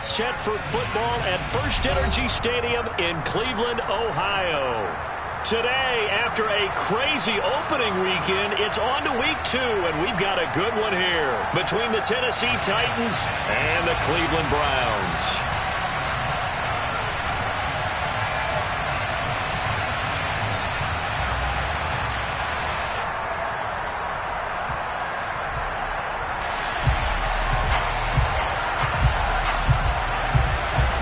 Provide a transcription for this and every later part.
get set for football at First Energy Stadium in Cleveland, Ohio. Today, after a crazy opening weekend, it's on to week 2, and we've got a good one here between the Tennessee Titans and the Cleveland Browns.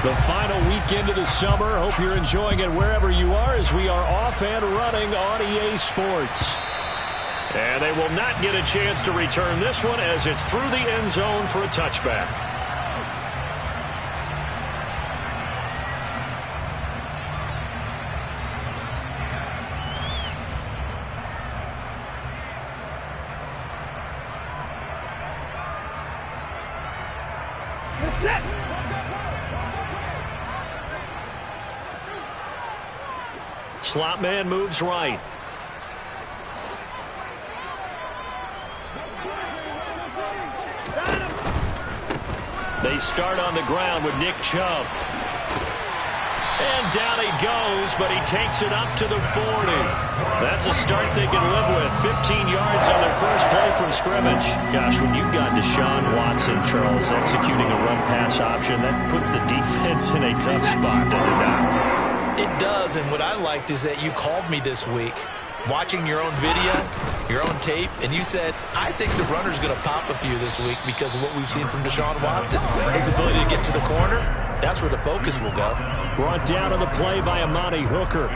The final weekend of the summer. Hope you're enjoying it wherever you are as we are off and running on EA Sports. And they will not get a chance to return this one as it's through the end zone for a touchback. Slot man moves right. They start on the ground with Nick Chubb. And down he goes, but he takes it up to the 40. That's a start they can live with. 15 yards on their first play from scrimmage. Gosh, when you've got Deshaun Watson, Charles, executing a run-pass option, that puts the defense in a tough spot, does it not? It does, and what I liked is that you called me this week, watching your own video, your own tape, and you said, I think the runner's going to pop a few this week because of what we've seen from Deshaun Watson. His ability to get to the corner, that's where the focus will go. Brought down on the play by Amani Hooker.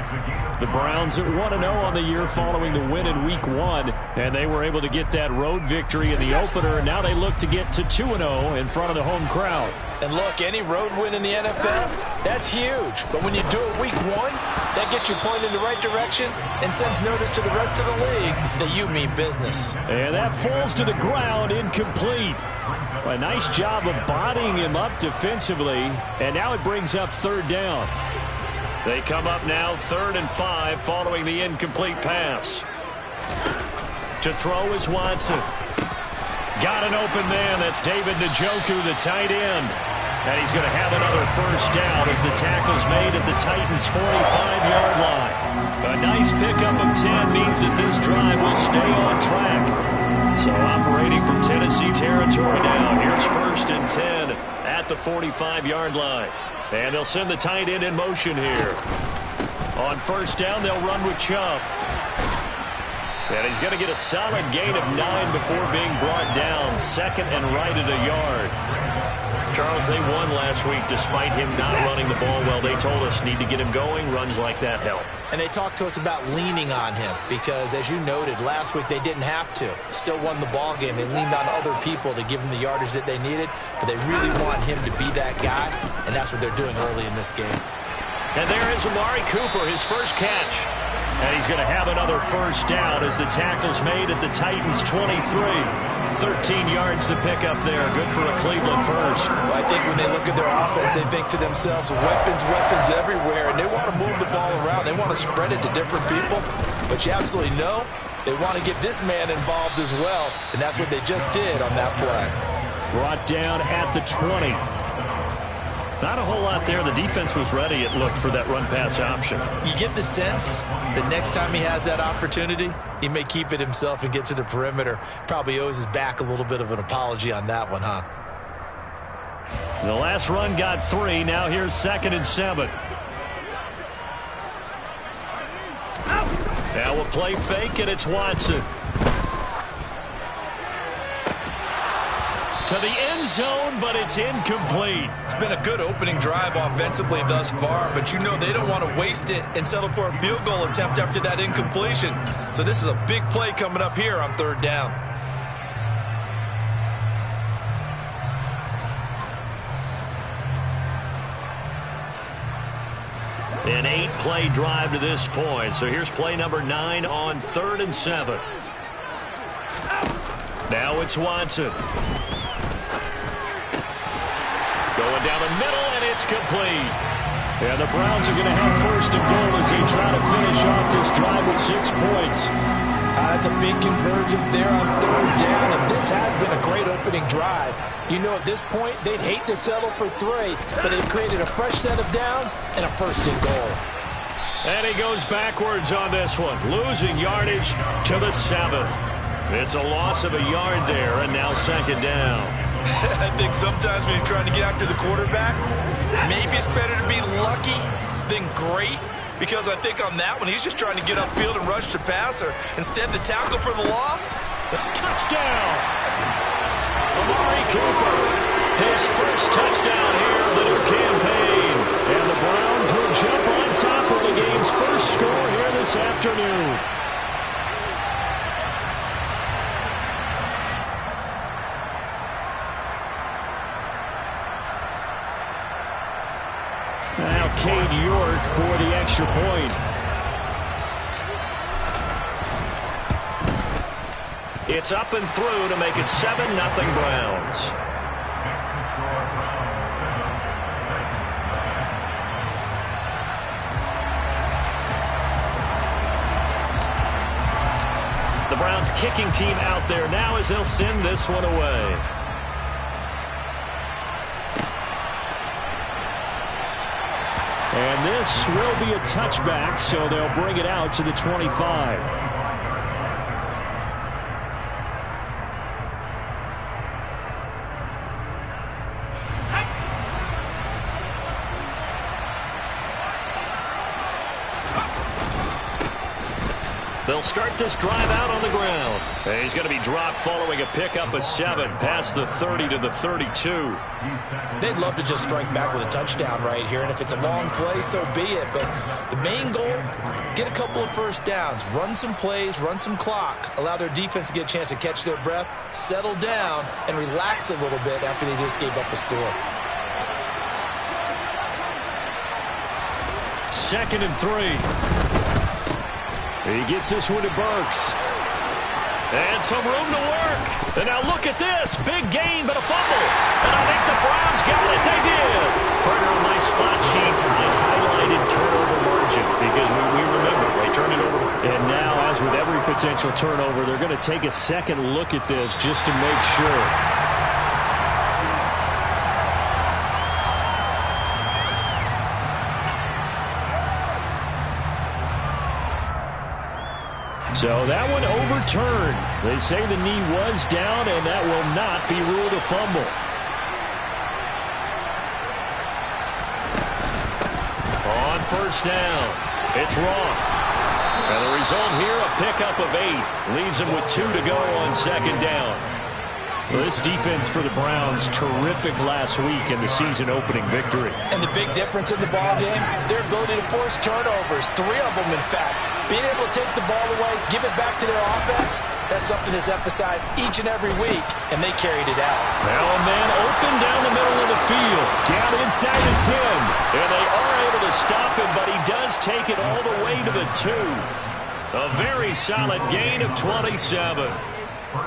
The Browns at 1-0 on the year following the win in Week 1, and they were able to get that road victory in the opener, and now they look to get to 2-0 in front of the home crowd. And look, any road win in the NFL, that's huge. But when you do it Week 1, that gets you pointed in the right direction and sends notice to the rest of the league that you mean business. And that falls to the ground, incomplete. A nice job of bodying him up defensively, and now it brings up third down. They come up now 3rd and 5 following the incomplete pass. To throw is Watson. Got an open man. That's David Njoku, the tight end. And he's going to have another first down as the tackle's made at the Titans' 45-yard line. A nice pickup of 10 means that this drive will stay on track. So operating from Tennessee territory now. Here's 1st and 10 at the 45-yard line. And they'll send the tight end in motion here. On first down, they'll run with Chubb. And he's going to get a solid gain of 9 before being brought down. 2nd and right at a yard. Charles, they won last week despite him not running the ball well. They told us need to get him going. Runs like that help. And they talked to us about leaning on him because, as you noted, last week they didn't have to. Still won the ball game. They leaned on other people to give him the yardage that they needed, but they really want him to be that guy, and that's what they're doing early in this game. And there is Amari Cooper, his first catch. And he's going to have another first down as the tackle's made at the Titans' 23. 13 yards to pick up there. Good for a Cleveland first. Well, I think when they look at their offense, they think to themselves, weapons everywhere, and they want to move the ball around. They want to spread it to different people. But you absolutely know they want to get this man involved as well, and that's what they just did on that play. Brought down at the 20. Not a whole lot there. The defense was ready, it looked, for that run-pass option. You get the sense that next time he has that opportunity, he may keep it himself and get to the perimeter. Probably owes his back a little bit of an apology on that one, huh? The last run got 3. Now here's 2nd and 7. Now a play fake, and it's Watson. To the end zone, but it's incomplete. It's been a good opening drive offensively thus far, but you know they don't want to waste it and settle for a field goal attempt after that incompletion. So this is a big play coming up here on 3rd down. An 8-play drive to this point. So here's play number 9 on 3rd and 7. Now it's Watson. Going down the middle, and it's complete. And the Browns are going to have 1st and goal as they try to finish off this drive with 6 points. That's a big conversion there on third down, and this has been a great opening drive. You know, at this point, they'd hate to settle for 3, but they've created a fresh set of downs and a first and goal. And he goes backwards on this one, losing yardage to the 7. It's a loss of a yard there, and now second down. I think sometimes when you're trying to get after the quarterback, maybe it's better to be lucky than great, because I think on that one, he's just trying to get upfield and rush the passer. Instead, the tackle for the loss. Touchdown! Amari Cooper, his first touchdown here of the new campaign. And the Browns will jump on top of the game's first score here this afternoon. Now Cade York for the extra point. It's up and through to make it 7-0 Browns. The Browns kicking team out there now as they'll send this one away. And this will be a touchback, so they'll bring it out to the 25. They'll start this drive out on the ground. And he's going to be dropped following a pickup of 7 past the 30 to the 32. They'd love to just strike back with a touchdown right here, and if it's a long play, so be it. But the main goal, get a couple of first downs, run some plays, run some clock, allow their defense to get a chance to catch their breath, settle down, and relax a little bit after they just gave up a score. 2nd and 3. He gets this one to Burks. And some room to work. And now look at this. Big gain, but a fumble. And I think the Browns got it. They did. Partner, on my spot sheets, I highlighted turnover margin because we remember they turned it over. And now, as with every potential turnover, they're going to take a second look at this just to make sure. So that one overturned. They say the knee was down, and that will not be ruled a fumble. On first down, it's Roth. And the result here, a pickup of 8. Leaves him with 2 to go on second down. Well, this defense for the Browns, terrific last week in the season-opening victory. And the big difference in the ballgame, their ability to force turnovers, 3 of them, in fact. Being able to take the ball away, give it back to their offense, that's something that's emphasized each and every week, and they carried it out. Now a man open down the middle of the field, down inside the 10. And they are able to stop him, but he does take it all the way to the 2. A very solid gain of 27.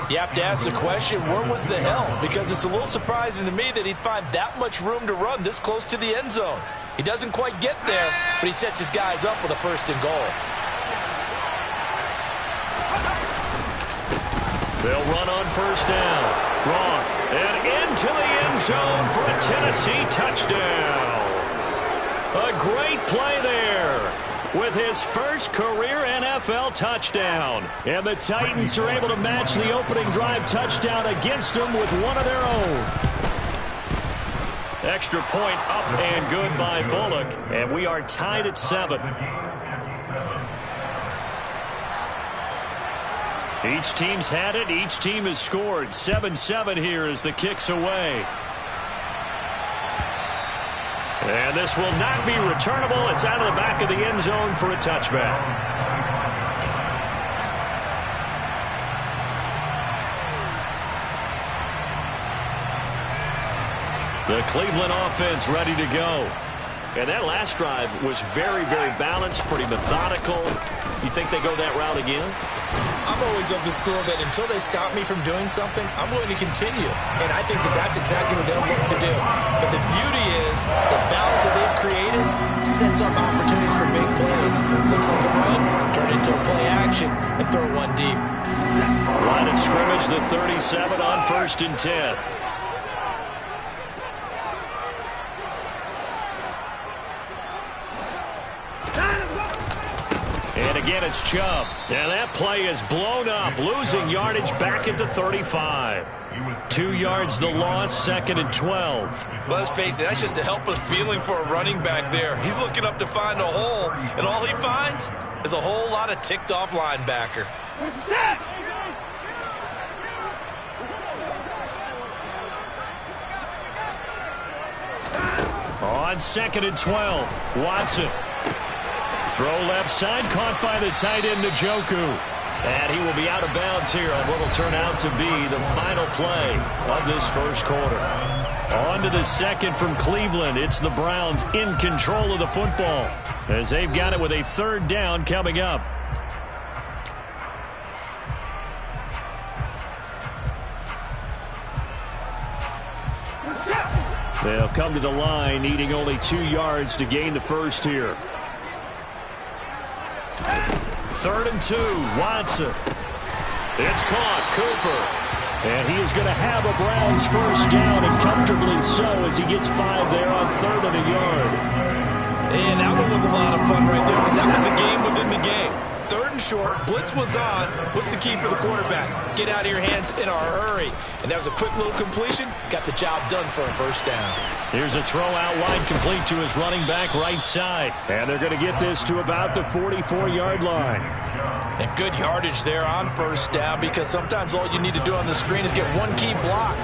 You have to ask the question, where was the help? Because it's a little surprising to me that he'd find that much room to run this close to the end zone. He doesn't quite get there, but he sets his guys up with a first and goal. They'll run on first down. Roth, and into the end zone for a Tennessee touchdown. A great play there with his first career NFL touchdown. And the Titans are able to match the opening drive touchdown against them with one of their own. Extra point up and good by Bullock. And we are tied at 7. Each team's had it. Each team has scored. 7-7 here as the kick's away. And this will not be returnable. It's out of the back of the end zone for a touchback. The Cleveland offense ready to go. And that last drive was very, very balanced, pretty methodical. You think they go that route again? I'm always of the school that until they stop me from doing something, I'm going to continue. And I think that that's exactly what they'll look to do. But the beauty is the balance that they've created sets up opportunities for big plays. Looks like a run, turn it into a play action, and throw one deep. Line of scrimmage, the 37 on 1st and 10. And again, it's Chubb. And that play is blown up, losing yardage back at the 35. 2 yards the loss, 2nd and 12. Well, let's face it, that's just a helpless feeling for a running back there. He's looking up to find a hole, and all he finds is a whole lot of ticked-off linebacker. On 2nd and 12, Watson. Throw left side, caught by the tight end, Njoku. And he will be out of bounds here on what will turn out to be the final play of this first quarter. On to the second from Cleveland. It's the Browns in control of the football as they've got it with a 3rd down coming up. They'll come to the line, needing only 2 yards to gain the first here. 3rd and 2, Watson. It's caught, Cooper. And he is going to have a Browns first down, and comfortably so as he gets 5 there on 3rd and a yard. And that one was a lot of fun right there because that was the game within the game. 3rd and short, blitz was on. What's the key for the quarterback? Get out of your hands in a hurry. And that was a quick little completion. Got the job done for a first down. Here's a throw out wide, complete to his running back right side. And they're going to get this to about the 44-yard line. And good yardage there on first down because sometimes all you need to do on the screen is get one key block.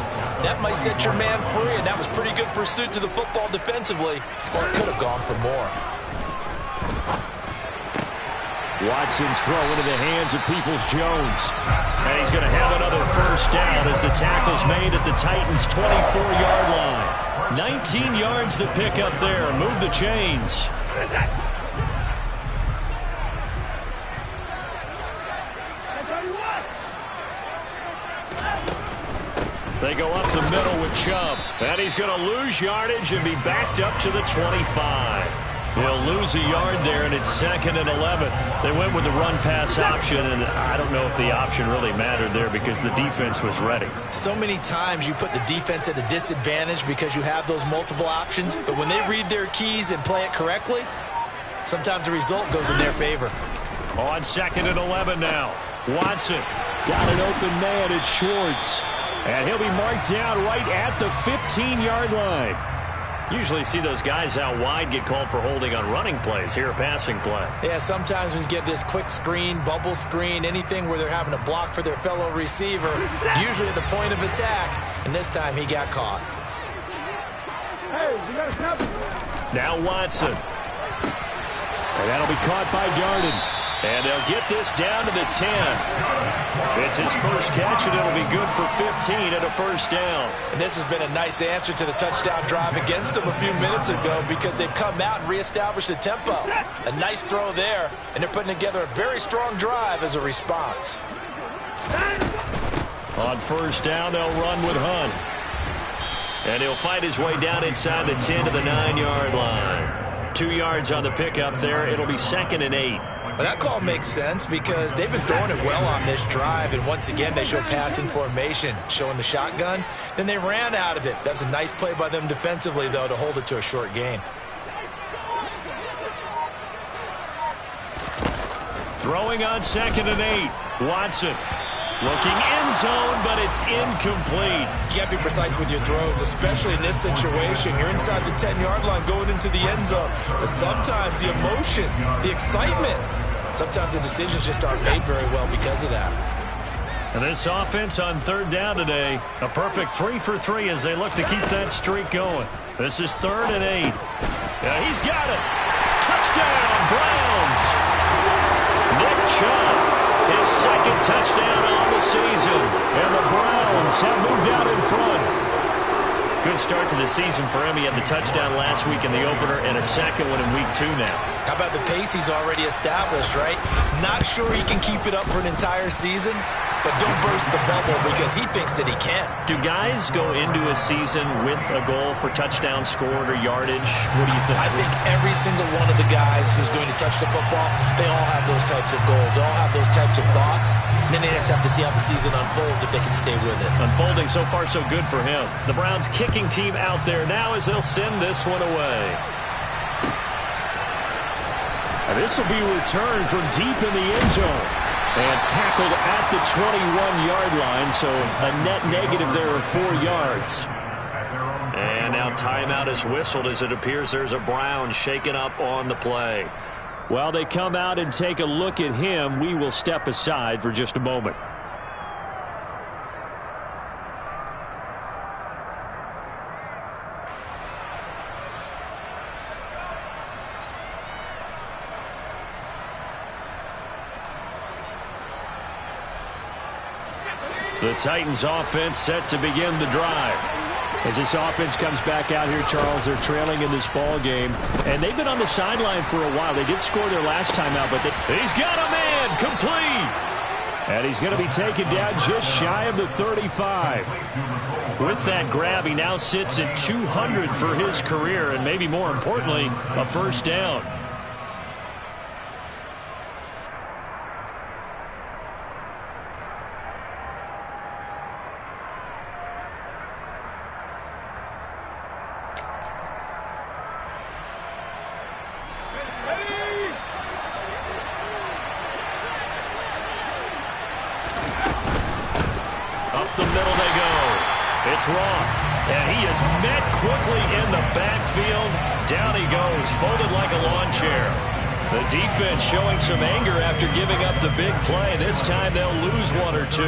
That might set your man free, and that was pretty good pursuit to the football defensively. Or it could have gone for more. Watson's throw into the hands of Peoples-Jones. And he's going to have another first down as the tackle's made at the Titans' 24-yard line. 19 yards to pick up there. Move the chains. They go up the middle with Chubb. And he's going to lose yardage and be backed up to the 25. He'll lose a yard there, and it's 2nd and 11. They went with the run-pass option, and I don't know if the option really mattered there because the defense was ready. So many times you put the defense at a disadvantage because you have those multiple options, but when they read their keys and play it correctly, sometimes the result goes in their favor. On 2nd and 11 now. Watson got an open man. It's Schwartz. And he'll be marked down right at the 15-yard line. Usually see those guys out wide get called for holding on running plays. Here a passing play. Yeah, sometimes when you get this quick screen, bubble screen, anything where they're having to block for their fellow receiver, usually at the point of attack, and this time he got caught. Hey, you got to snap it. Now Watson. And that'll be caught by Darden. And they'll get this down to the 10. It's his first catch, and it'll be good for 15 and a first down. And this has been a nice answer to the touchdown drive against them a few minutes ago because they've come out and reestablished the tempo. A nice throw there, and they're putting together a very strong drive as a response. On first down, they'll run with Hunt. And he'll fight his way down inside the 10 to the 9-yard line. 2 yards on the pickup there. It'll be 2nd and 8. Well, that call makes sense because they've been throwing it well on this drive, and once again they show passing formation, showing the shotgun. Then they ran out of it. That's a nice play by them defensively, though, to hold it to a short gain. Throwing on 2nd and 8. Watson looking end zone, but it's incomplete. You got to be precise with your throws, especially in this situation. You're inside the 10-yard line going into the end zone. But sometimes the emotion, the excitement, sometimes the decisions just aren't made very well because of that. And this offense on 3rd down today, a perfect 3 for 3 as they look to keep that streak going. This is 3rd and 8. Yeah, he's got it. Touchdown, Browns. Nick Chubb. His 2nd touchdown on the season. And the Browns have moved out in front. Good start to the season for him. He had the touchdown last week in the opener and a second one in week 2 now. How about the pace he's already established, right? Not sure he can keep it up for an entire season, but don't burst the bubble because he thinks that he can. Do guys go into a season with a goal for touchdown scored or yardage? What do you think? I think every single one of the guys who's going to touch the football, they all have those types of goals. They all have those types of thoughts. And then they just have to see how the season unfolds if they can stay with it. Unfolding so far so good for him. The Browns kicking team out there now as they'll send this one away. And this will be returned from deep in the end zone. And tackled at the 21-yard line, so a net negative there of 4 yards. And now timeout is whistled as it appears there's a Brown shaken up on the play. While they come out and take a look at him, we will step aside for just a moment. The Titans offense set to begin the drive. As this offense comes back out here, Charles, they're trailing in this ball game. And they've been on the sideline for a while. They did score their last time out, but he's got a man complete. And he's going to be taken down just shy of the 35. With that grab, he now sits at 200 for his career, and maybe more importantly, a first down. It's Roth, and he is met quickly in the backfield. Down he goes, folded like a lawn chair. The defense showing some anger after giving up the big play. This time they'll lose 1 or 2.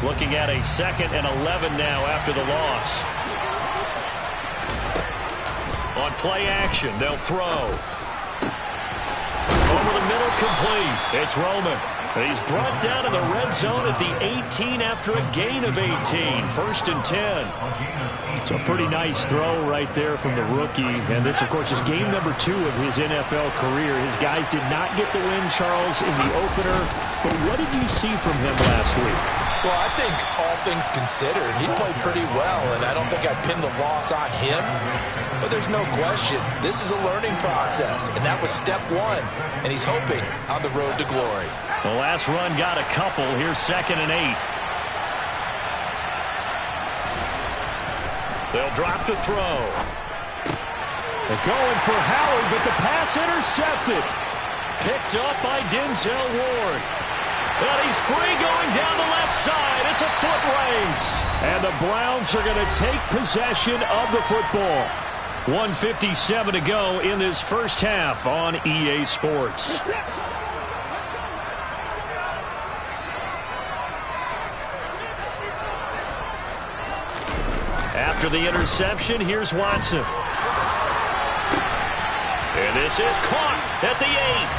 Looking at a 2nd and 11 now after the loss. On play action, they'll throw. Over the middle, complete. It's Roman. He's brought down in the red zone at the 18 after a gain of 18. 1st and 10. It's a pretty nice throw right there from the rookie. And this, of course, is game number 2 of his NFL career. His guys did not get the win, Charles, in the opener. But what did you see from him last week? Well, I think all things considered, he played pretty well, and I don't think I'd pin the loss on him. But there's no question, this is a learning process, and that was step 1. And he's hoping on the road to glory. The last run got a couple. Here's 2nd and 8. They'll drop to throw. They're going for Howard, but the pass intercepted. Picked up by Denzel Ward. And he's free going down the left side. It's a foot race. And the Browns are going to take possession of the football. 1:57 to go in this first half on EA Sports. After the interception, here's Watson. And this is caught at the 8.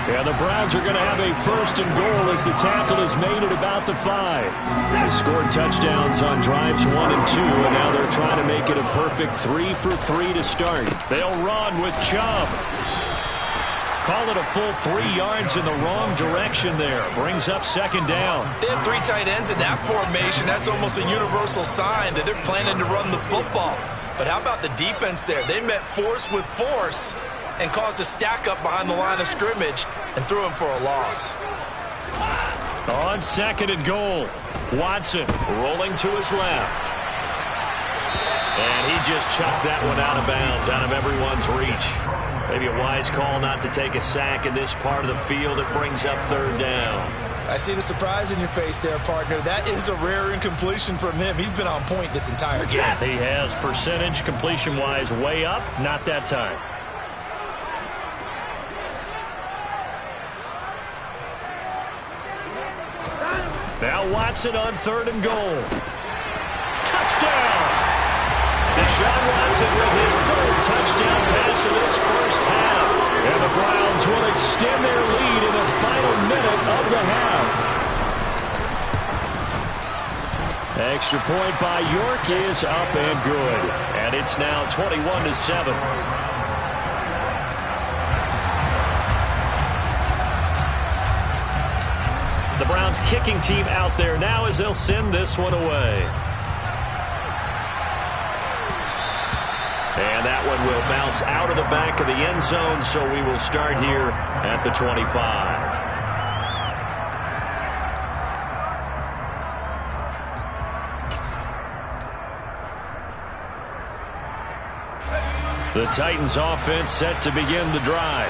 Yeah, the Browns are going to have a 1st and goal as the tackle is made at about the 5. They scored touchdowns on drives 1 and 2, and now they're trying to make it a perfect 3 for 3 to start. They'll run with Chubb. Call it a full 3 yards in the wrong direction there. Brings up 2nd down. They have 3 tight ends in that formation. That's almost a universal sign that they're planning to run the football. But how about the defense there? They met force with force and caused a stack up behind the line of scrimmage and threw him for a loss. On 2nd and goal, Watson rolling to his left. And he just chucked that one out of bounds, out of everyone's reach. Maybe a wise call not to take a sack in this part of the field. It brings up 3rd down. I see the surprise in your face there, partner. That is a rare incompletion from him. He's been on point this entire game. He has percentage completion-wise way up. Not that time. Now Watson on 3rd and goal. Touchdown! Deshaun Watson with his 3rd touchdown pass in this first half. And the Browns will extend their lead in the final minute of the half. Extra point by York is up and good. And it's now 21-7. The Browns kicking team out there now as they'll send this one away. And that one will bounce out of the back of the end zone, so we will start here at the 25. The Titans offense set to begin the drive.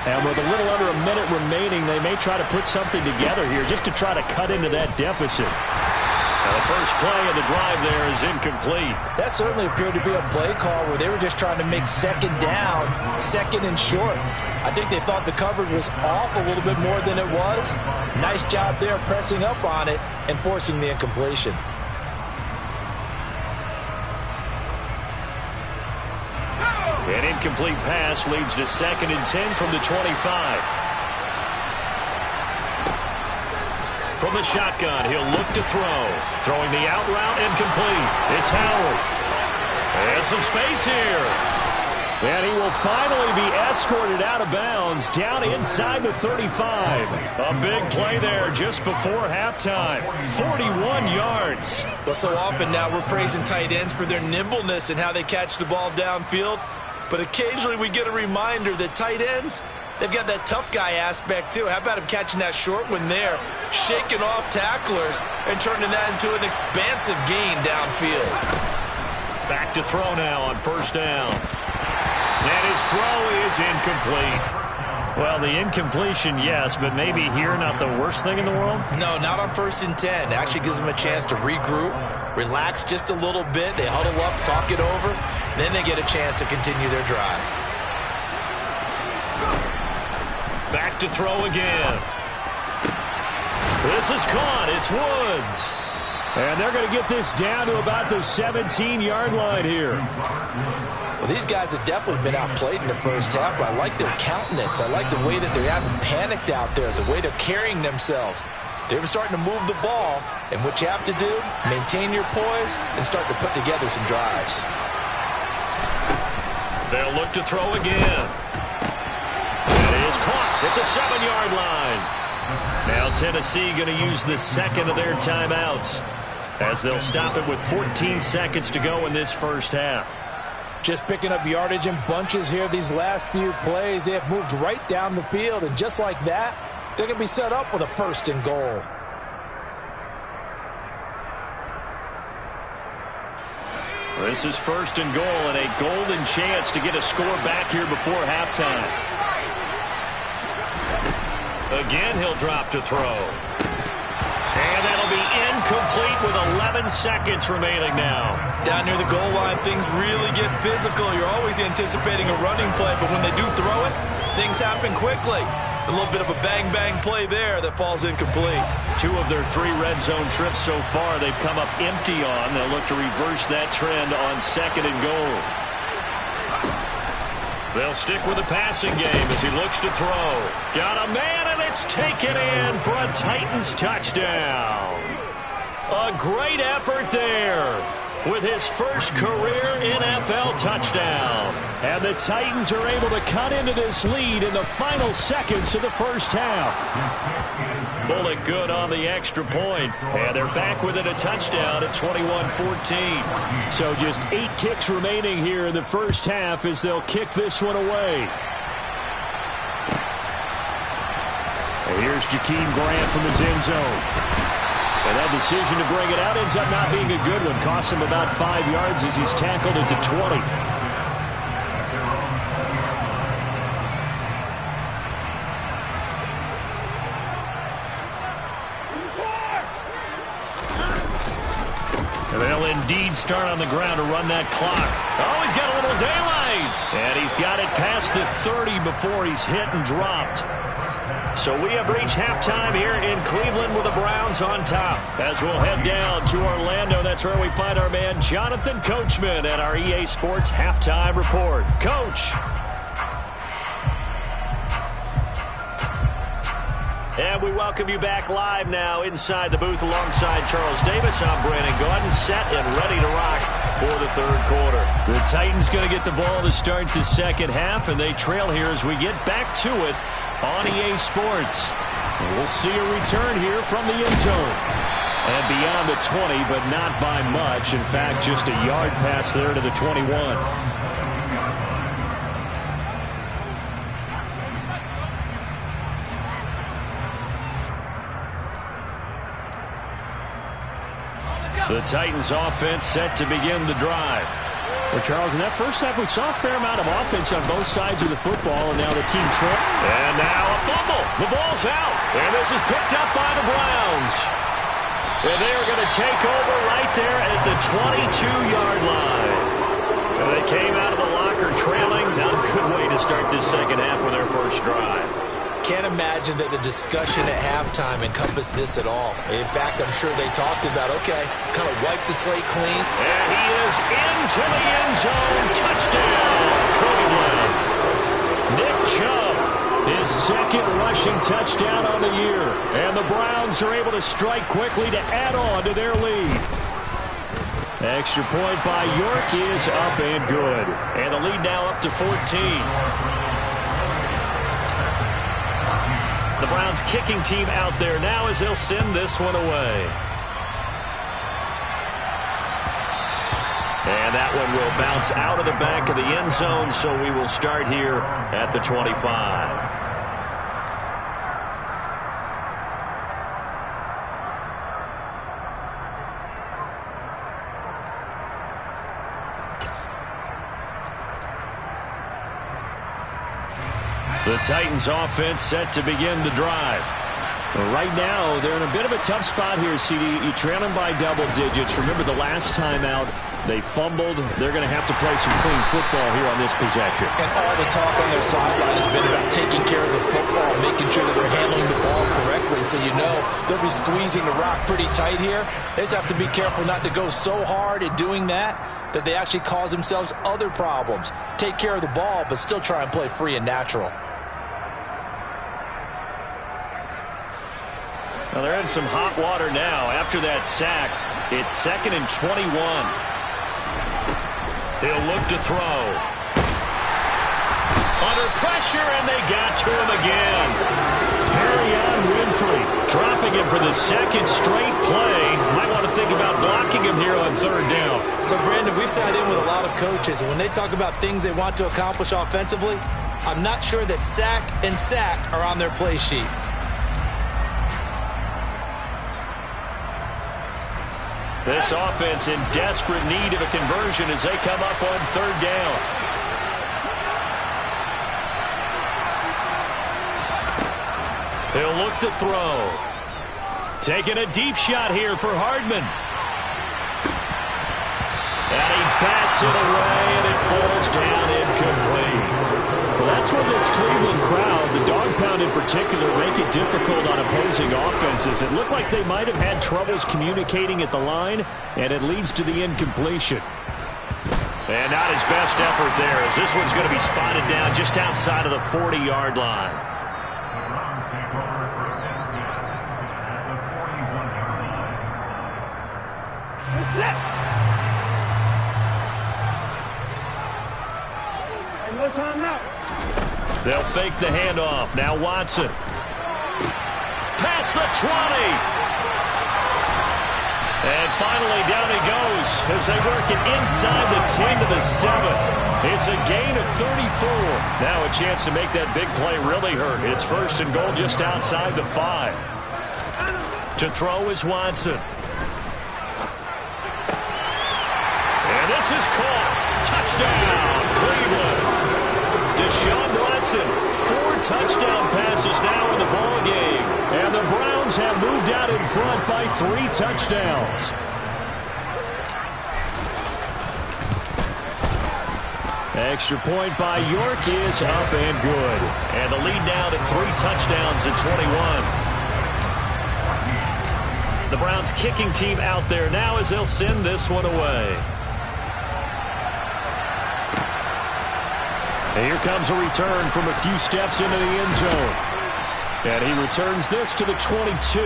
And with a little under a minute remaining, they may try to put something together here just to try to cut into that deficit. Now the first play of the drive there is incomplete. That certainly appeared to be a play call where they were just trying to make second down, second and short. I think they thought the coverage was off a little bit more than it was. Nice job there pressing up on it and forcing the incompletion. An incomplete pass leads to 2nd and 10 from the 25. From the shotgun, he'll look to throw. Throwing the out route incomplete. It's Howard. And some space here. And he will finally be escorted out of bounds down inside the 35. A big play there just before halftime. 41 yards. Well, so often now we're praising tight ends for their nimbleness and how they catch the ball downfield. But occasionally we get a reminder that tight ends, they've got that tough guy aspect too. How about him catching that short one there, shaking off tacklers, and turning that into an expansive gain downfield. Back to throw now on first down. And his throw is incomplete. Well, the incompletion, yes, but maybe here not the worst thing in the world? No, not on 1st and 10. It actually gives them a chance to regroup, relax just a little bit. They huddle up, talk it over. Then they get a chance to continue their drive. Back to throw again. This is caught. It's Woods. And they're going to get this down to about the 17-yard line here. Well, these guys have definitely been outplayed in the first half, but I like their countenance. I like the way that they haven't panicked out there, the way they're carrying themselves. They're starting to move the ball, and what you have to do, maintain your poise and start to put together some drives. They'll look to throw again. And it is caught at the 7-yard line. Now Tennessee going to use the second of their timeouts as they'll stop it with 14 seconds to go in this first half. Just picking up yardage in bunches here these last few plays. They have moved right down the field, and just like that, they're going to be set up with a 1st and goal. This is 1st and goal and a golden chance to get a score back here before halftime. Again, he'll drop to throw. And that'll be incomplete with 11 seconds remaining now. Down near the goal line, things really get physical. You're always anticipating a running play, but when they do throw it, things happen quickly. A little bit of a bang-bang play there that falls incomplete. 2 of their 3 red zone trips so far they've come up empty on. They'll look to reverse that trend on 2nd and goal. They'll stick with the passing game as he looks to throw. Got a man, and it's taken in for a Titans touchdown. A great effort there with his first career NFL touchdown. And the Titans are able to cut into this lead in the final seconds of the first half. Bullet good on the extra point. And they're back within a touchdown at 21-14. So just 8 ticks remaining here in the first half as they'll kick this one away. And here's Jakeem Grant from his end zone. And that decision to bring it out ends up not being a good one. Costs him about 5 yards as he's tackled at the 20. And they'll indeed start on the ground to run that clock. Oh, he's got a little daylight. And he's got it past the 30 before he's hit and dropped. So we have reached halftime here in Cleveland with the Browns on top. As we'll head down to Orlando, that's where we find our man Jonathan Coachman at our EA Sports Halftime Report. Coach. And we welcome you back live now inside the booth alongside Charles Davis. I'm Brandon Gaudin, set and ready to rock for the third quarter. The Titans going to get the ball to start the second half, and they trail here as we get back to it on EA Sports. We'll see a return here from the end zone. And beyond the 20, but not by much. In fact, just a yard pass there to the 21. The Titans offense set to begin the drive. Well, Charles, in that first half, we saw a fair amount of offense on both sides of the football, and now the team trails. And now a fumble. The ball's out. And this is picked up by the Browns. And they are going to take over right there at the 22-yard line. And they came out of the locker trailing. Not a good way to start this second half with their first drive. Can't imagine that the discussion at halftime encompassed this at all. In fact, I'm sure they talked about, okay, kind of wipe the slate clean. And he is into the end zone. Touchdown, Cleveland. Nick Chubb, his second rushing touchdown on the year. And the Browns are able to strike quickly to add on to their lead. Extra point by York is up and good. And the lead now up to 14. The Browns kicking team out there now as they'll send this one away. And that one will bounce out of the back of the end zone, so we will start here at the 25. The Titans offense set to begin the drive. Right now, they're in a bit of a tough spot here, CD. You trail them by double digits. Remember the last time out, they fumbled. They're going to have to play some clean football here on this possession. And all the talk on their sideline has been about taking care of the football, making sure that they're handling the ball correctly. So you know they'll be squeezing the rock pretty tight here. They just have to be careful not to go so hard at doing that they actually cause themselves other problems. Take care of the ball, but still try and play free and natural. Well, they're in some hot water now. After that sack, it's 2nd and 21. He'll look to throw. Under pressure, and they got to him again. Perrion Winfrey dropping him for the second straight play. Might want to think about blocking him here on third down. So, Brandon, we sat in with a lot of coaches, and when they talk about things they want to accomplish offensively, I'm not sure that sack and sack are on their play sheet. This offense in desperate need of a conversion as they come up on third down. He'll look to throw. Taking a deep shot here for Hardman. And he bats it away, and it falls down incomplete. Well, that's where this Cleveland crowd, the dog pound in particular, make it difficult on opposing offenses. It looked like they might have had troubles communicating at the line, and it leads to the incompletion. And not his best effort there, as this one's going to be spotted down just outside of the 40-yard line. No time out. They'll fake the handoff. Now Watson. Past the 20. And finally down he goes as they work it inside the 10 to the 7. It's a gain of 34. Now a chance to make that big play really hurt. It's 1st and goal just outside the 5. To throw is Watson. And this is caught. Touchdown, Cleveland. Deshaun Watson, 4 touchdown passes now in the ball game. And the Browns have moved out in front by 3 touchdowns. Extra point by York is up and good. And the lead now to 3 touchdowns at 21. The Browns kicking team out there now as they'll send this one away. And here comes a return from a few steps into the end zone. And he returns this to the 22.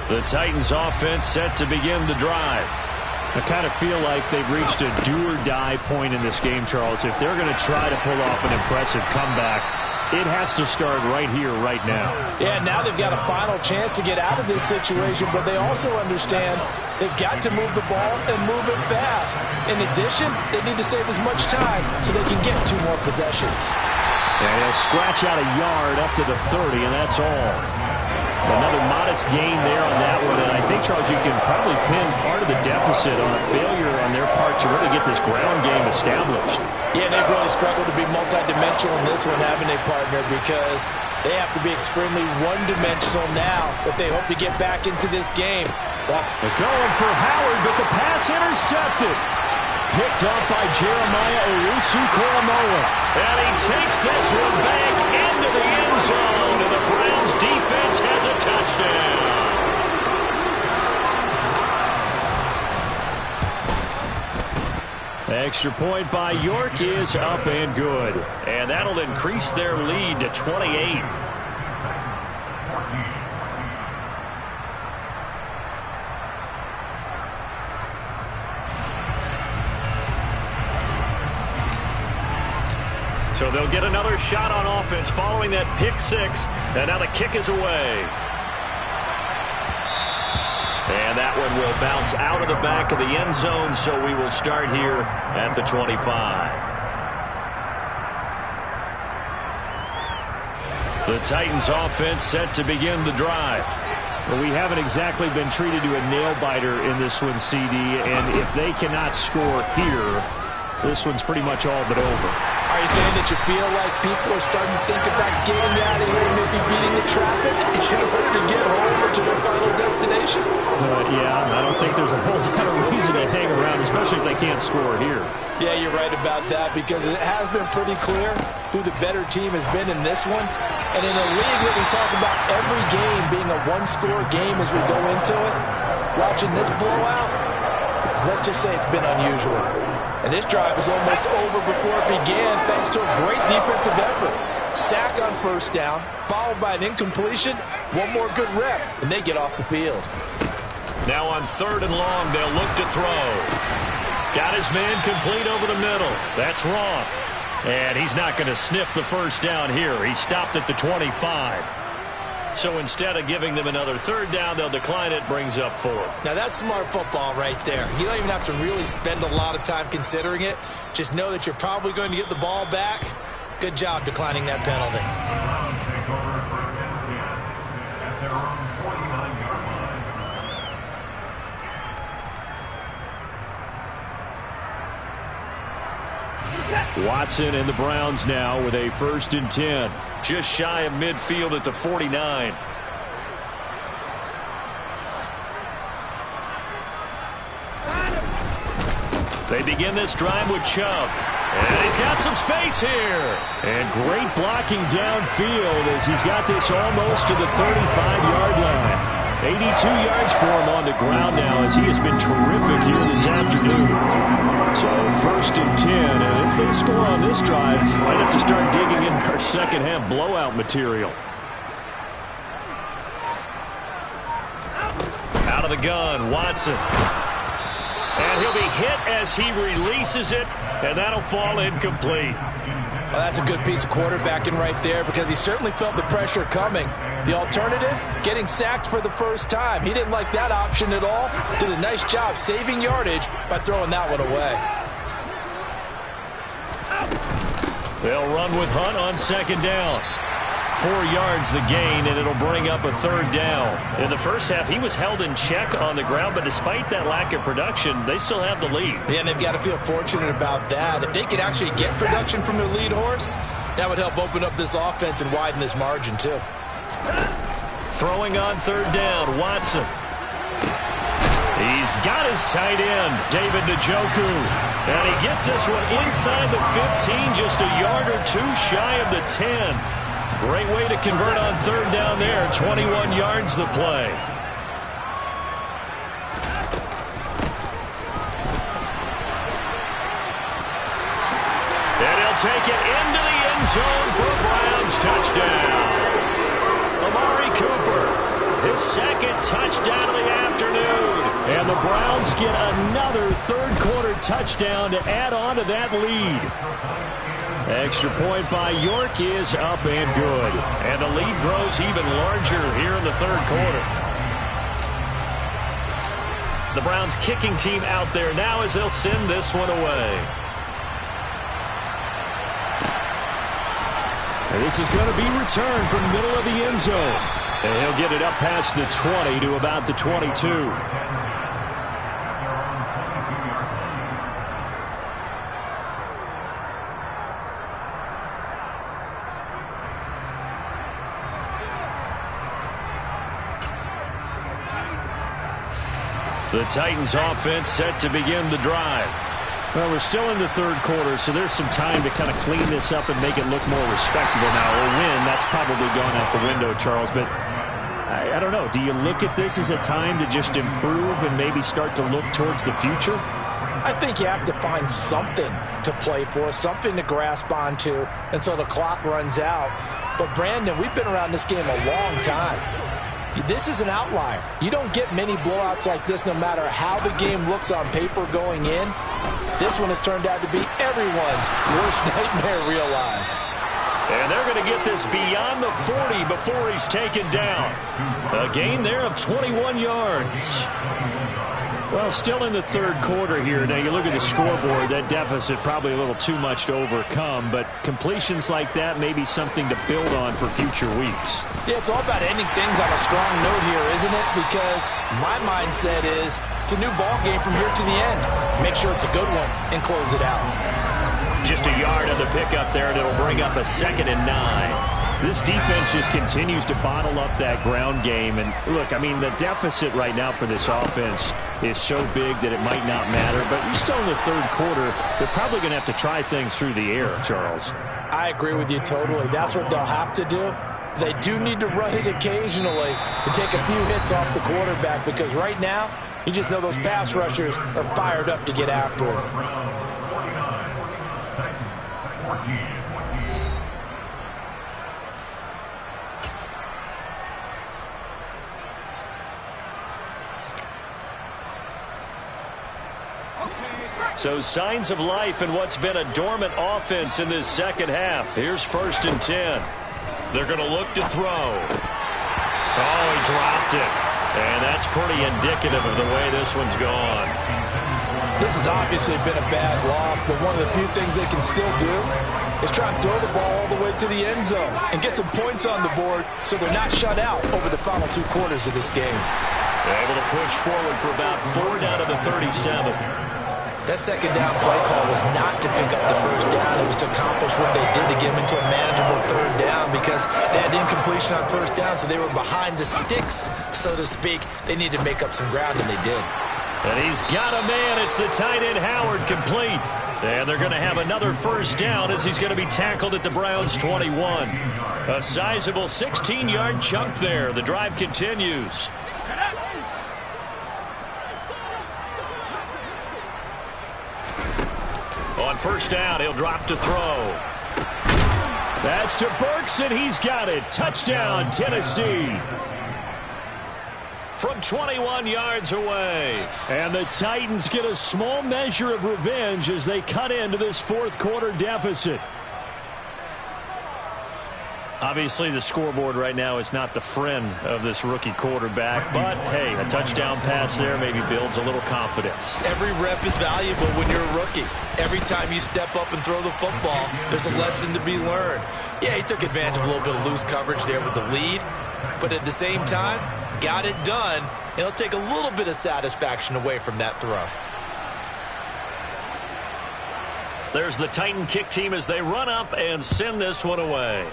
The Titans offense set to begin the drive. I kind of feel like they've reached a do-or-die point in this game, Charles. If they're going to try to pull off an impressive comeback, it has to start right here, right now. Yeah, now they've got a final chance to get out of this situation, but they also understand they've got to move the ball and move it fast. In addition, they need to save as much time so they can get 2 more possessions. And he'll scratch out a yard up to the 30, and that's all. Another modest gain there on that one, and I think, Charles, you can probably pin part of the deficit on a failure on their part to really get this ground game established. Yeah, and they've really struggled to be multidimensional in this one, having a partner, because they have to be extremely one-dimensional now if they hope to get back into this game. They're going for Howard, but the pass intercepted. Picked up by Jeremiah Owusu-Koramoah. And he takes this one back into the end zone, and the Browns defense has a touchdown. Extra point by York is up and good. And that'll increase their lead to 28. So they'll get another shot on offense following that pick 6. And now the kick is away. And that one will bounce out of the back of the end zone, so we will start here at the 25. The Titans offense set to begin the drive. Well, we haven't exactly been treated to a nail-biter in this one, CD, and if they cannot score here, this one's pretty much all but over. Are you saying that you feel like people are starting to think about getting out of here and maybe beating the traffic in order to get home or to their final destination? Yeah, I don't think there's a whole lot of reason to hang around, especially if they can't score here. Yeah, you're right about that, because it has been pretty clear who the better team has been in this one. And in a league that we talk about every game being a one-score game as we go into it, watching this blowout, let's just say it's been unusual. And this drive is almost over before it began, thanks to a great defensive effort. Sack on first down, followed by an incompletion, one more good rep, and they get off the field. Now on 3rd and long, they'll look to throw. Got his man complete over the middle. That's Roth. And he's not going to sniff the first down here. He stopped at the 25. So instead of giving them another 3rd down, they'll decline it, brings up 4. Now that's smart football right there. You don't even have to really spend a lot of time considering it. Just know that you're probably going to get the ball back. Good job declining that penalty. Watson and the Browns now with a 1st and 10. Just shy of midfield at the 49. They begin this drive with Chubb. And he's got some space here. And great blocking downfield as he's got this almost to the 35-yard line. 82 yards for him on the ground now as he has been terrific here this afternoon. So 1st and 10, and if they score on this drive, might have to start digging in our second-half blowout material. Out of the gun, Watson. And he'll be hit as he releases it, and that'll fall incomplete. Well, that's a good piece of quarterbacking right there, because he certainly felt the pressure coming. The alternative, getting sacked for the first time. He didn't like that option at all. Did a nice job saving yardage by throwing that one away. They'll run with Hunt on 2nd down. 4 yards the gain, and it'll bring up a 3rd down. In the first half, he was held in check on the ground, but despite that lack of production, they still have the lead. Yeah, and they've got to feel fortunate about that. If they could actually get production from their lead horse, that would help open up this offense and widen this margin, too. Throwing on 3rd down, Watson. He's got his tight end, David Njoku. And he gets this one inside the 15, just a yard or 2 shy of the 10. Great way to convert on third down there. 21 yards the play. And he'll take it into the end zone for a Browns touchdown. Amari Cooper, his second touchdown of the afternoon. And the Browns get another third-quarter touchdown to add on to that lead. Extra point by York is up and good. And the lead grows even larger here in the third quarter. The Browns kicking team out there now as they'll send this one away. And this is going to be returned from the middle of the end zone. And he'll get it up past the 20 to about the 22. The Titans offense set to begin the drive. Well, we're still in the third quarter, so there's some time to kind of clean this up and make it look more respectable now. A win, that's probably gone out the window, Charles, but I don't know. Do you look at this as a time to just improve and maybe start to look towards the future? I think you have to find something to play for, something to grasp onto until the clock runs out. But, Brandon, we've been around this game a long time. This is an outlier. You don't get many blowouts like this no matter how the game looks on paper going in. This one has turned out to be everyone's worst nightmare realized. And they're going to get this beyond the 40 before he's taken down. A gain there of 21 yards. Well, still in the third quarter here. Now, you look at the scoreboard, that deficit probably a little too much to overcome, but completions like that may be something to build on for future weeks. Yeah, it's all about ending things on a strong note here, isn't it? Because my mindset is it's a new ball game from here to the end. Make sure it's a good one and close it out. Just a yard on the pickup there, and it'll bring up a 2nd and 9. This defense just continues to bottle up that ground game. And, look, I mean, the deficit right now for this offense is so big that it might not matter. But you're still in the third quarter. They're probably going to have to try things through the air, Charles. I agree with you totally. That's what they'll have to do. They do need to run it occasionally to take a few hits off the quarterback because right now, you just know those pass rushers are fired up to get after him. So signs of life in what's been a dormant offense in this second half. Here's 1st and 10. They're going to look to throw. Oh, he dropped it. And that's pretty indicative of the way this one's gone. This has obviously been a bad loss, but one of the few things they can still do is try and throw the ball all the way to the end zone and get some points on the board so they're not shut out over the final 2 quarters of this game. They're able to push forward for about 4 down to the 37. That second down play call was not to pick up the first down. It was to accomplish what they did to get them into a manageable third down because they had incompletion on first down, so they were behind the sticks, so to speak. They needed to make up some ground, and they did. And he's got a man. It's the tight end, Howard, complete. And they're going to have another first down as he's going to be tackled at the Browns' 21. A sizable 16-yard chunk there. The drive continues. On first down, he'll drop to throw. That's to Burks, and he's got it. Touchdown, Tennessee. From 21 yards away. And the Titans get a small measure of revenge as they cut into this fourth quarter deficit. Obviously, the scoreboard right now is not the friend of this rookie quarterback. But, hey, a touchdown pass there maybe builds a little confidence. Every rep is valuable when you're a rookie. Every time you step up and throw the football, there's a lesson to be learned. Yeah, he took advantage of a little bit of loose coverage there with the lead. But at the same time, got it done. And it'll take a little bit of satisfaction away from that throw. There's the Titan kick team as they run up and send this one away.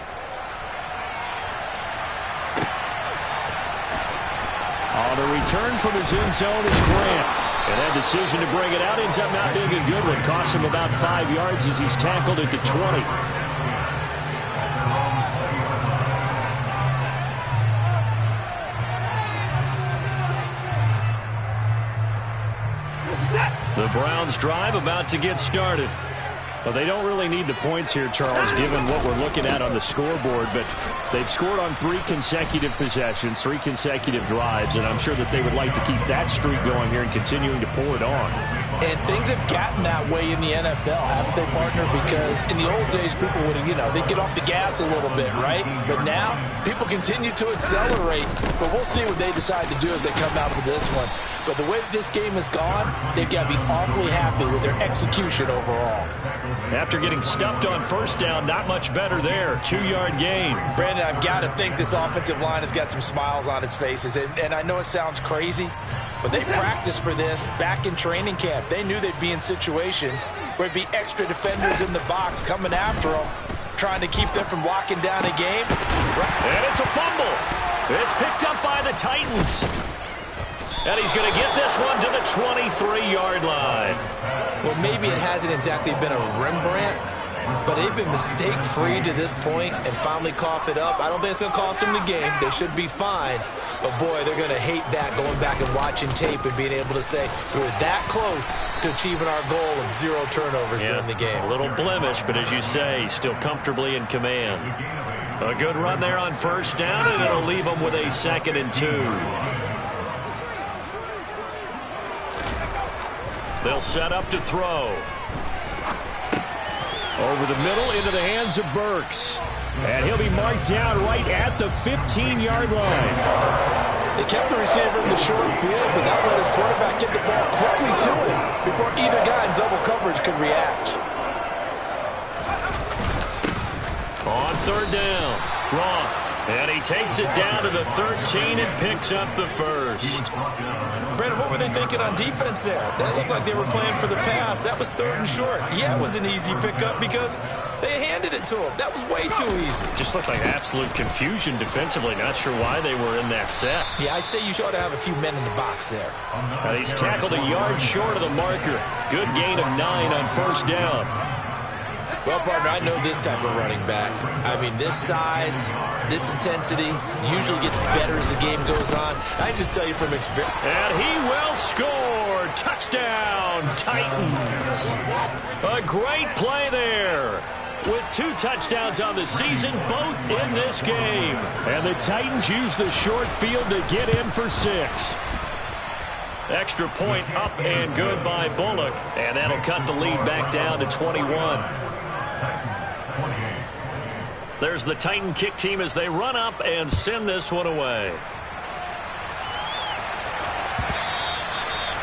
On the return from his end zone is Grant. And that decision to bring it out ends up not being a good one. Costs him about 5 yards as he's tackled at the 20. The Browns drive about to get started. Well, they don't really need the points here, Charles, given what we're looking at on the scoreboard, but they've scored on 3 consecutive possessions, 3 consecutive drives, and I'm sure that they would like to keep that streak going here and continuing to pour it on. And things have gotten that way in the NFL, haven't they, partner? Because in the old days, people would, they'd get off the gas a little bit, right? But now, people continue to accelerate. But we'll see what they decide to do as they come out with this one. But the way this game has gone, they've got to be awfully happy with their execution overall. After getting stuffed on first down, not much better there. 2-yard gain. Brandon, I've got to think this offensive line has got some smiles on its faces. And I know it sounds crazy, but they practiced for this back in training camp. They knew they'd be in situations where there'd be extra defenders in the box coming after them, trying to keep them from locking down a game. And it's a fumble. It's picked up by the Titans. And he's going to get this one to the 23-yard line. Well, maybe it hasn't exactly been a Rembrandt, but they've been mistake-free to this point and finally cough it up. I don't think it's going to cost them the game. They should be fine. But, boy, they're going to hate that, going back and watching tape and being able to say we were that close to achieving our goal of 0 turnovers during the game. A little blemish, but as you say, still comfortably in command. A good run there on first down, and it'll leave them with a 2nd and 2. They'll set up to throw. Over the middle into the hands of Burks. And he'll be marked down right at the 15-yard line. They kept the receiver in the short field, but that let his quarterback get the ball quickly to him before either guy in double coverage could react. On 3rd down, Roth. And he takes it down to the 13 and picks up the 1st. Brandon, what were they thinking on defense there? That looked like they were playing for the pass. That was 3rd and short. Yeah, it was an easy pickup because they handed it to him. That was way too easy. Just looked like absolute confusion defensively. Not sure why they were in that set. Yeah, I'd say you ought to have a few men in the box there. And he's tackled a yard short of the marker. Good gain of 9 on first down. Well, partner, I know this type of running back. I mean, this size, this intensity usually gets better as the game goes on. I just tell you from experience. And he will score. Touchdown, Titans. A great play there. With 2 touchdowns on the season, both in this game. And the Titans use the short field to get in for 6. Extra point up and good by Bullock. And that'll cut the lead back down to 21. There's the Titan kick team as they run up and send this one away.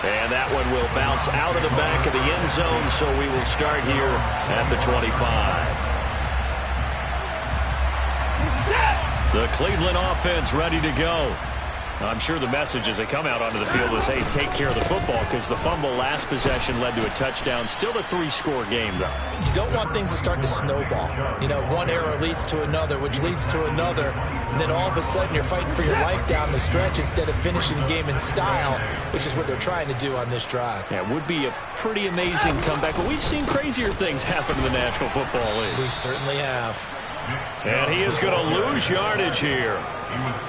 And that one will bounce out of the back of the end zone, so we will start here at the 25. The Cleveland offense ready to go. I'm sure the message as they come out onto the field was, hey, take care of the football, because the fumble last possession led to a touchdown. Still a 3-score game, though. You don't want things to start to snowball. One error leads to another, which leads to another. And then all of a sudden you're fighting for your life down the stretch instead of finishing the game in style, which is what they're trying to do on this drive. Yeah, it would be a pretty amazing comeback. But we've seen crazier things happen in the National Football League. We certainly have. And he is going to lose yardage here.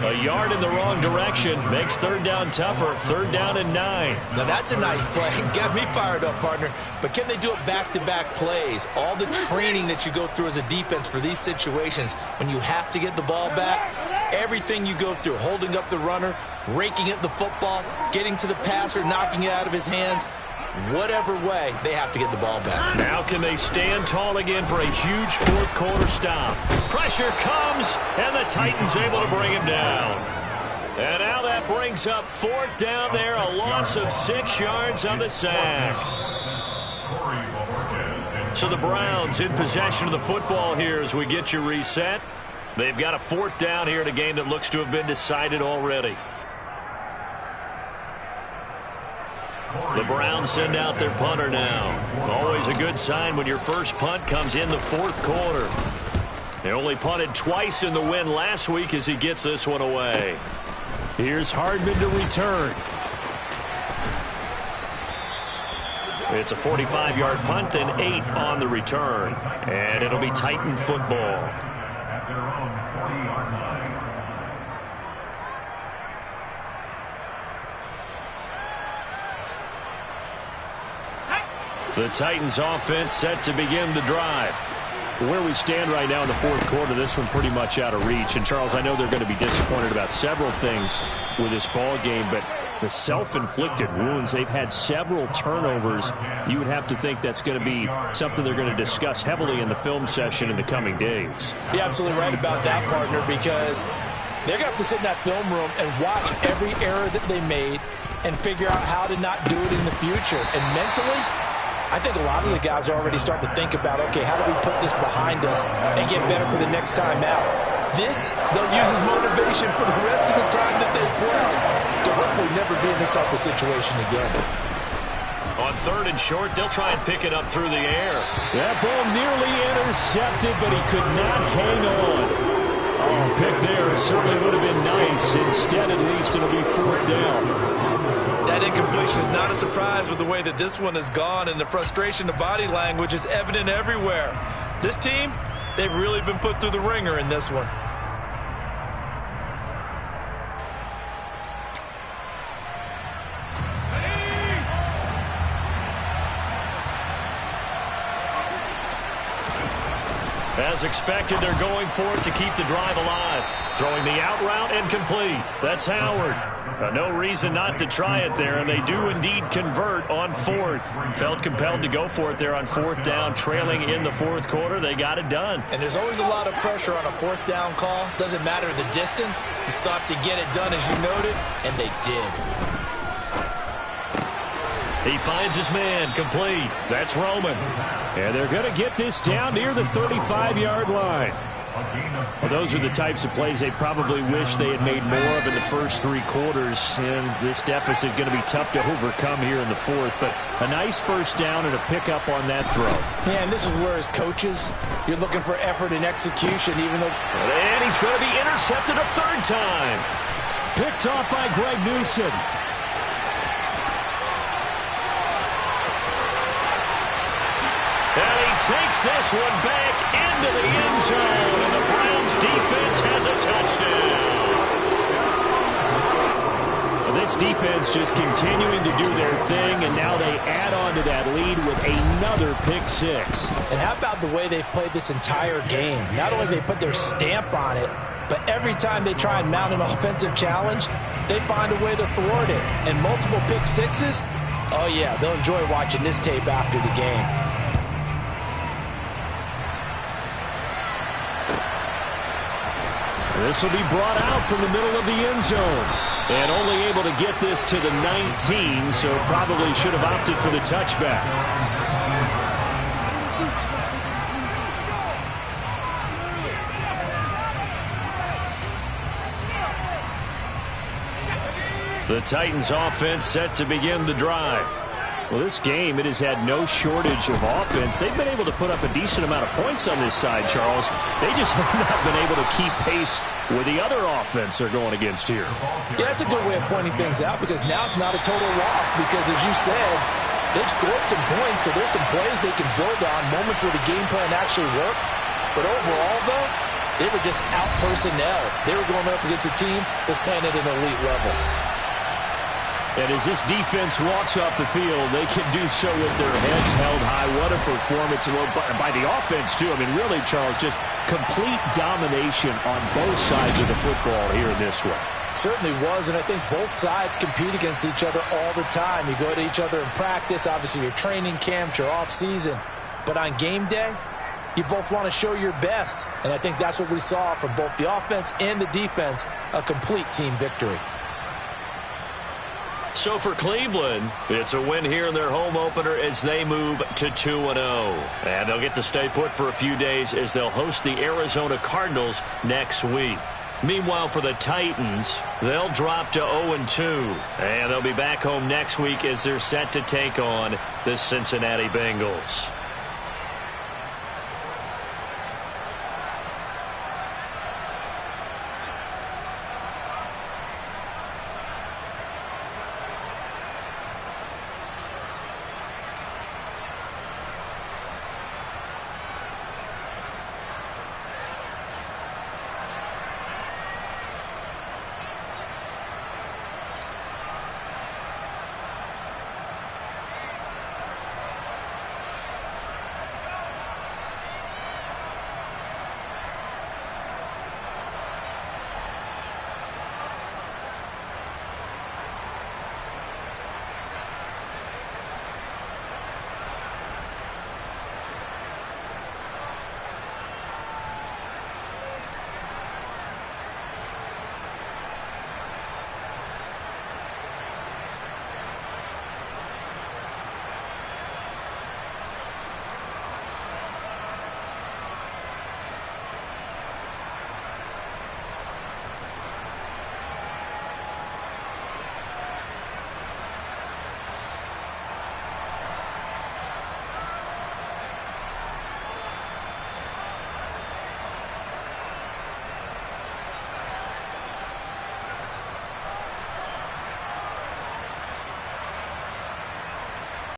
A yard in the wrong direction makes 3rd down tougher. 3rd down and 9. Now that's a nice play. Got me fired up, partner. But can they do it back-to-back plays? All the training that you go through as a defense for these situations, when you have to get the ball back, everything you go through, holding up the runner, raking at the football, getting to the passer, knocking it out of his hands, whatever way, they have to get the ball back. Now can they stand tall again for a huge 4th quarter stop? Pressure comes, and the Titans able to bring him down. And now that brings up 4th down there, a loss of 6 yards on the sack. So the Browns in possession of the football here as we get you reset. They've got a 4th down here in a game that looks to have been decided already. The Browns send out their punter now. Always a good sign when your first punt comes in the 4th quarter. They only punted twice in the win last week as he gets this one away. Here's Hardman to return. It's a 45-yard punt, then 8 on the return. And it'll be Titan football. The Titans offense set to begin the drive. Where we stand right now in the fourth quarter, this one pretty much out of reach. And, Charles, I know they're going to be disappointed about several things with this ball game, but the self-inflicted wounds, they've had several turnovers. You would have to think that's going to be something they're going to discuss heavily in the film session in the coming days. You're absolutely right about that, partner, because they're going to have to sit in that film room and watch every error that they made and figure out how to not do it in the future. And mentally, I think a lot of the guys are already starting to think about, okay, how do we put this behind us and get better for the next time out? This, they'll use as motivation for the rest of the time that they play to hopefully never be in this type of situation again. On 3rd and short, they'll try and pick it up through the air. That ball nearly intercepted, but he could not hang on. Oh, pick there certainly would have been nice. Instead, at least, it'll be 4th down. That incompletion is not a surprise with the way that this one has gone, and the frustration, the body language is evident everywhere. This team, they've really been put through the ringer in this one. As expected, they're going for it to keep the drive alive. Throwing the out route and complete. That's Howard. No reason not to try it there, and they do indeed convert on 4th. Felt compelled to go for it there on 4th down, trailing in the 4th quarter. They got it done. And there's always a lot of pressure on a 4th down call. Doesn't matter the distance. You stop to get it done, as you noted, and they did. He finds his man, complete. That's Roman. And they're going to get this down near the 35-yard line. Well, those are the types of plays they probably wish they had made more of in the first 3 quarters. And this deficit going to be tough to overcome here in the 4th. But a nice first down and a pickup on that throw. Yeah, and this is where, as coaches, you're looking for effort and execution, even though... And he's going to be intercepted a 3rd time. Picked off by Greg Newsome. And he takes this one back into the end zone, and the Browns defense has a touchdown. This defense just continuing to do their thing, and now they add on to that lead with another pick 6. And how about the way they've played this entire game? Not only they put their stamp on it, but every time they try and mount an offensive challenge, they find a way to thwart it. And multiple pick 6s, oh yeah, they'll enjoy watching this tape after the game. This will be brought out from the middle of the end zone. And only able to get this to the 19, so probably should have opted for the touchback. The Titans offense set to begin the drive. Well, this game, it has had no shortage of offense. They've been able to put up a decent amount of points on this side, Charles. They just have not been able to keep pace with the other offense they're going against here. Yeah, that's a good way of pointing things out, because now it's not a total loss, because as you said, they've scored some points, so there's some plays they can build on, moments where the game plan actually worked. But overall, though, they were just out-personnel. They were going up against a team that's playing at an elite level. And as this defense walks off the field, they can do so with their heads held high. What a performance by the offense, too. I mean, really, Charles, just complete domination on both sides of the football here in this one. Certainly was, and I think both sides compete against each other all the time. You go to each other in practice, obviously your training camps, your off-season. But on game day, you both want to show your best. And I think that's what we saw from both the offense and the defense, a complete team victory. So for Cleveland, it's a win here in their home opener as they move to 2-0. And they'll get to stay put for a few days as they'll host the Arizona Cardinals next week. Meanwhile, for the Titans, they'll drop to 0-2. And they'll be back home next week as they're set to take on the Cincinnati Bengals.